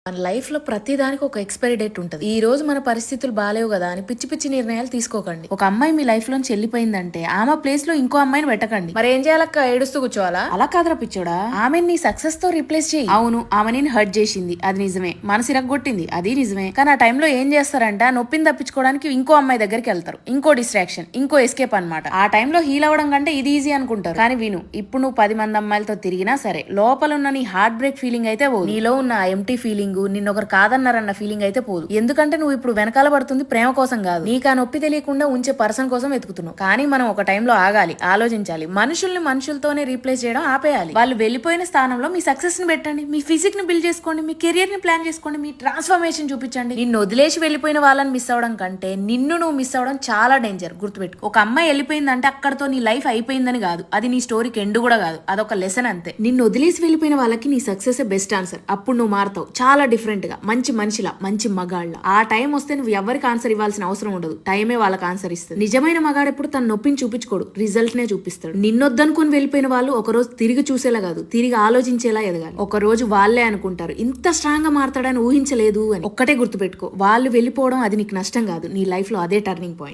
మన లైఫ్ లో ప్రతి దానికి ఒక ఎక్స్పైరీ డేట్ ఉంటుంది. ఈ రోజు మన పరిస్థితులు బాలేవు కదా అని పిచ్చి పిచ్చి నిర్ణయాలు తీసుకోకండి. ఒక అమ్మాయి మీ లైఫ్ లోంచి వెళ్ళిపోయిందంటే ఆమె ప్లేస్ లో ఇంకో అమ్మాయిని పెట్టకండి. మరి ఏం చేయాలక్క, ఏడుస్తూ కూర్చోవాలా? అలా కాదురా పిచ్చోడా, ఆమె నీ సక్సెస్ తో రీప్లేస్ చేయి. అవును, ఆమె నేను హర్ట్ చేసింది, అది నిజమే. మనసు ఇరగొట్టింది, అది నిజమే. కానీ ఆ టైంలో ఏం చేస్తారంటే ఆ నొప్పిని తప్పించుకోవడానికి ఇంకో అమ్మాయి దగ్గరికి వెళ్తారు. ఇంకో డిస్ట్రాక్షన్, ఇంకో ఎస్కేప్ అనమాట. ఆ టైంలో హీల్ అవ్వడం కంటే ఇది ఈజీ అనుకుంటారు. కానీ విను, ఇప్పుడు నువ్వు 10 మంది అమ్మాయిలతో తిరిగినా సరే లోపల ఉన్న నీ హార్ట్ బ్రేక్ ఫీలింగ్ అయితే పోదు. నీలో ఉన్న ఎంటీ ఫీలింగ్, నిన్న ఒకరు కాదన్నారన్న ఫీలింగ్ అయితే పోదు. ఎందుకంటే నువ్వు ఇప్పుడు వెనకాల పడుతుంది ప్రేమ కోసం కాదు, నీకు ఆ నొప్పి తెలియకుండా ఉంచే పర్సన్ కోసం వెతుకుతున్నావు. కానీ మనం ఒక టైంలో ఆగాలి, ఆలోచించాలి. మనుషుల్ని మనుషులతోనే రీప్లేస్ చేయడం ఆపేయాలి. వాళ్ళు వెళ్ళిపోయిన స్థానంలో మీ సక్సెస్ ని పెట్టండి, మీ ఫిజిక్ ని బిల్డ్ చేసుకోండి, మీ కెరియర్ ని ప్లాన్ చేసుకోండి, మీ ట్రాన్స్ఫర్మేషన్ చూపించండి. నిన్ను వదిలేసి వెళ్ళిపోయిన వాళ్ళని మిస్ అవడం కంటే నిన్ను నువ్వు మిస్ అవడం చాలా డేంజర్. గుర్తుపెట్టుకో, ఒక అమ్మాయి వెళ్ళిపోయిందంటే అక్కడతో నీ లైఫ్ అయిపోయిందని కాదు, అది నీ స్టోరీకి ఎండ్ కూడా కాదు, అదొక లెసన్ అంతే. నిన్ను వదిలేసి వెళ్ళిపోయిన వాళ్ళకి నీ సక్సెస్ బెస్ట్ ఆన్సర్. అప్పుడు నువ్వు మారుతావు చాలా డిఫరెంట్ గా, మంచి మనిషిలా, మంచి మగాళ్ళ. ఆ టైం వస్తే నువ్వు ఎవరికి ఆన్సర్ ఇవ్వాల్సిన అవసరం ఉండదు, టైమే వాళ్ళకి ఆన్సర్ ఇస్తుంది. నిజమైన మగాడు ఎప్పుడు తన నొప్పిని చూపించుకోడు, రిజల్ట్ నే చూపిస్తాడు. నిన్నొద్దనుకుని వెళ్ళిపోయిన వాళ్ళు ఒక రోజు తిరిగి చూసేలా కాదు, తిరిగి ఆలోచించేలా ఎదగాలి. ఒక రోజు వాళ్ళే అనుకుంటారు ఇంత స్ట్రాంగ్ గా మారతాడని ఊహించలేదు అని. ఒక్కటే గుర్తుపెట్టుకో, వాళ్ళు వెళ్ళిపోవడం అది నీకు నష్టం కాదు, నీ లైఫ్ లో అదే టర్నింగ్ పాయింట్.